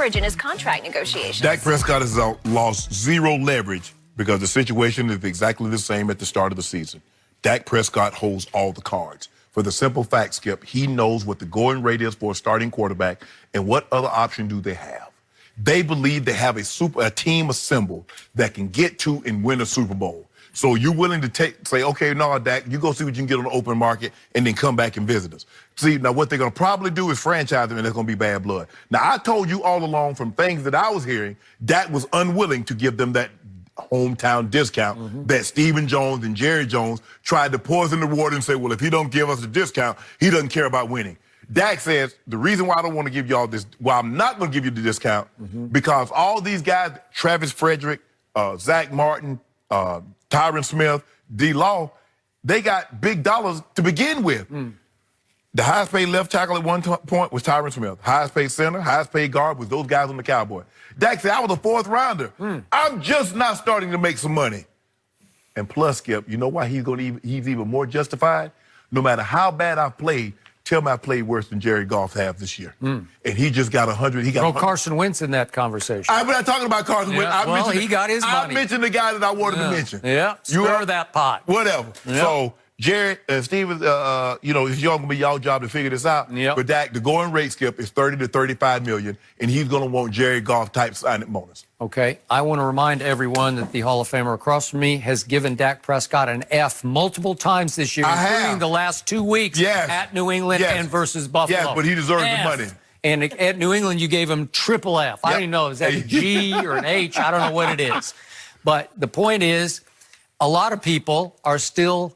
leverage in his contract negotiations. Dak Prescott has lost zero leverage because the situation is exactly the same at the start of the season. Dak Prescott holds all the cards. For the simple fact, Skip, he knows what the going rate is for a starting quarterback and what other option do they have. They believe they have a team assembled that can get to and win a Super Bowl. So you're willing to say, okay, no, Dak, you go see what you can get on the open market and then come back and visit us. See, now what they're going to probably do is franchise him, and there's going to be bad blood. Now, I told you all along from things that I was hearing, Dak was unwilling to give them that hometown discount that Stephen Jones and Jerry Jones tried to poison the water and say, well, if he don't give us a discount, he doesn't care about winning. Dak says, the reason why I don't want to give y'all this, why I'm not going to give you the discount, because all these guys, Travis Frederick, Zach Martin, Tyron Smith, D. Law, they got big dollars to begin with. The highest paid left tackle at one point was Tyron Smith. Highest paid center, highest paid guard was those guys on the Cowboys. Dak said, I was a fourth rounder. I'm just not starting to make some money. And plus, Skip, you know why he's even more justified? No matter how bad I've played, tell me I played worse than Jerry Goff have this year. And he just got 100. He got 100. Carson Wentz in that conversation. I'm not talking about Carson Wentz. He got his money. I mentioned the guy that I wanted to mention. Stir that pot. Whatever. So Jerry and Steve, it's y'all gonna be y'all job to figure this out. But Dak, the going rate, Skip, is 30 to 35 million, and he's gonna want Jerry Goff type signing bonus. Okay, I want to remind everyone that the Hall of Famer across from me has given Dak Prescott an F multiple times this year, including the last 2 weeks at New England and versus Buffalo. Yes, but he deserves the money. And at New England, you gave him triple F. I don't even know, is that a G or an H? I don't know what it is. But the point is, a lot of people are still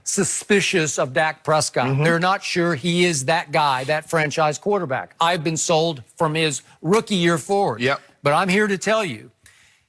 suspicious of Dak Prescott. They're not sure he is that guy, that franchise quarterback. I've been sold from his rookie year forward. But I'm here to tell you,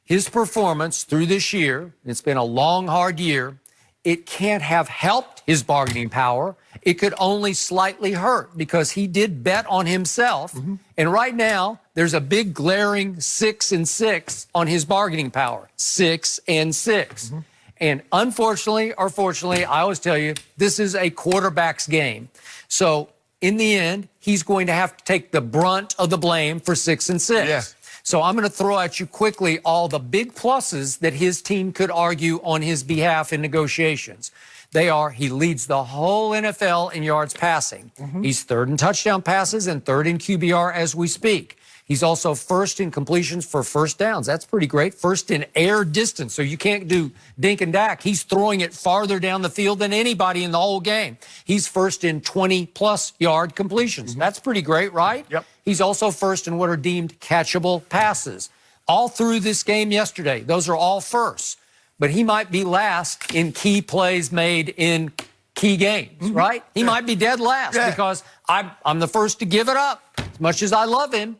his performance through this year, it's been a long, hard year, it can't have helped his bargaining power. It could only slightly hurt because he did bet on himself. And right now, there's a big glaring 6 and 6 on his bargaining power. 6 and 6. And unfortunately or fortunately, I always tell you, this is a quarterback's game. So in the end, he's going to have to take the brunt of the blame for 6 and 6. So I'm going to throw at you quickly all the big pluses that his team could argue on his behalf in negotiations. They are, he leads the whole NFL in yards passing. He's third in touchdown passes and third in QBR as we speak. He's also first in completions for first downs. That's pretty great. First in air distance, so you can't do dink and dak. He's throwing it farther down the field than anybody in the whole game. He's first in 20-plus yard completions. That's pretty great, right? He's also first in what are deemed catchable passes. All through this game yesterday, those are all firsts. But he might be last in key plays made in key games, right? He might be dead last because I'm the first to give it up. As much as I love him,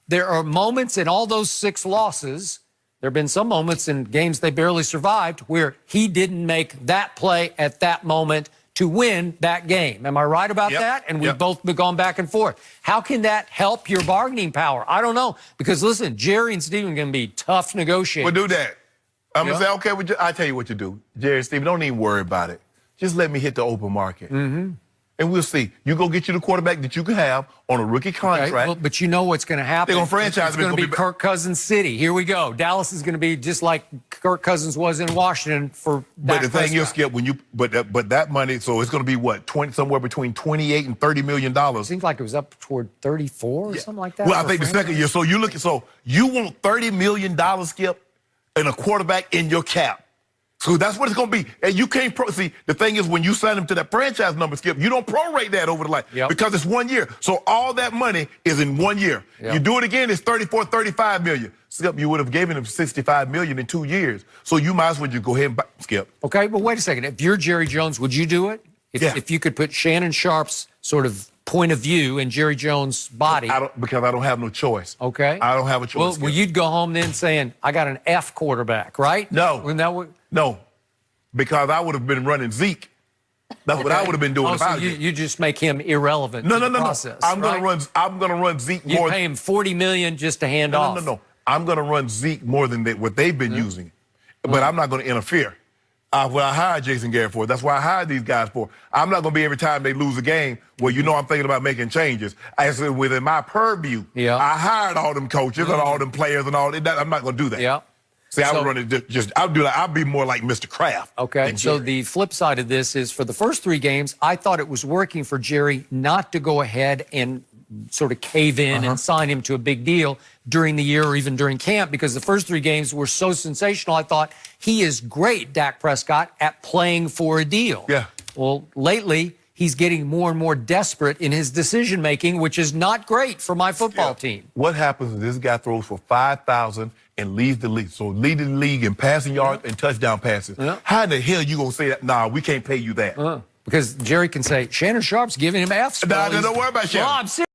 there are moments in all those 6 losses, there have been some moments in games they barely survived where he didn't make that play at that moment to win that game. Am I right about that? And we've both been going back and forth. How can that help your bargaining power? I don't know. Because listen, Jerry and Stephen are going to be tough negotiators. Well, do that. I'm going to say, okay, I tell you what you do. Jerry and Stephen, don't even worry about it. Just let me hit the open market. And we'll see. You go get you the quarterback that you can have on a rookie contract. Well, but you know what's going to happen. They're going to franchise him. It's going to be Kirk Cousins City. Here we go. Dallas is going to be just like Kirk Cousins was in Washington for Dak But the thing is, Skip, but that money, so it's going to be what, somewhere between $28 and $30 million. Seems like it was up toward 34 or something like that. Well, I think the second year. So you want $30 million, Skip, and a quarterback in your cap. So that's what it's going to be. And you can't see, the thing is, when you sign him to that franchise number, Skip, you don't prorate that over the life because it's 1 year. So all that money is in 1 year. You do it again, it's 34, 35 million. Skip, you would have given him 65 million in 2 years. So you might as well just go ahead and Skip. Okay, but wait a second. If you're Jerry Jones, would you do it? If you could put Shannon Sharp's sort of point of view in Jerry Jones' body. Because I don't have no choice. Okay. I don't have a choice. Well, you'd go home then saying, I got an F quarterback, right? No. No, because I would have been running Zeke. That's what I would have been doing if I was you just make him irrelevant in the process. I'm gonna run Zeke more. You pay him $40 million just to hand off. No. I'm gonna run Zeke more than what they've been using, but I'm not gonna interfere. Well, I hired Jason Garrett for. That's why I hired these guys for. I'm not going to be every time they lose a game where I'm thinking about making changes. I said within my purview, I hired all them coaches and all them players and all that. I'm not going to do that. Yeah. See, I would run it I'll be more like Mr. Kraft. Okay, so the flip side of this is for the first 3 games, I thought it was working for Jerry not to go ahead and sort of cave in and sign him to a big deal during the year or even during camp, because the first 3 games were so sensational. I thought he is great, Dak Prescott, at playing for a deal. Yeah. Well, lately, he's getting more and more desperate in his decision-making, which is not great for my football team. What happens if this guy throws for 5,000 and leads the league? So leading the league in passing yards and touchdown passes. How in the hell you going to say that? Nah, we can't pay you that. Because Jerry can say, Shannon Sharp's giving him F's. Nah, don't worry about Shannon. No, I'm serious.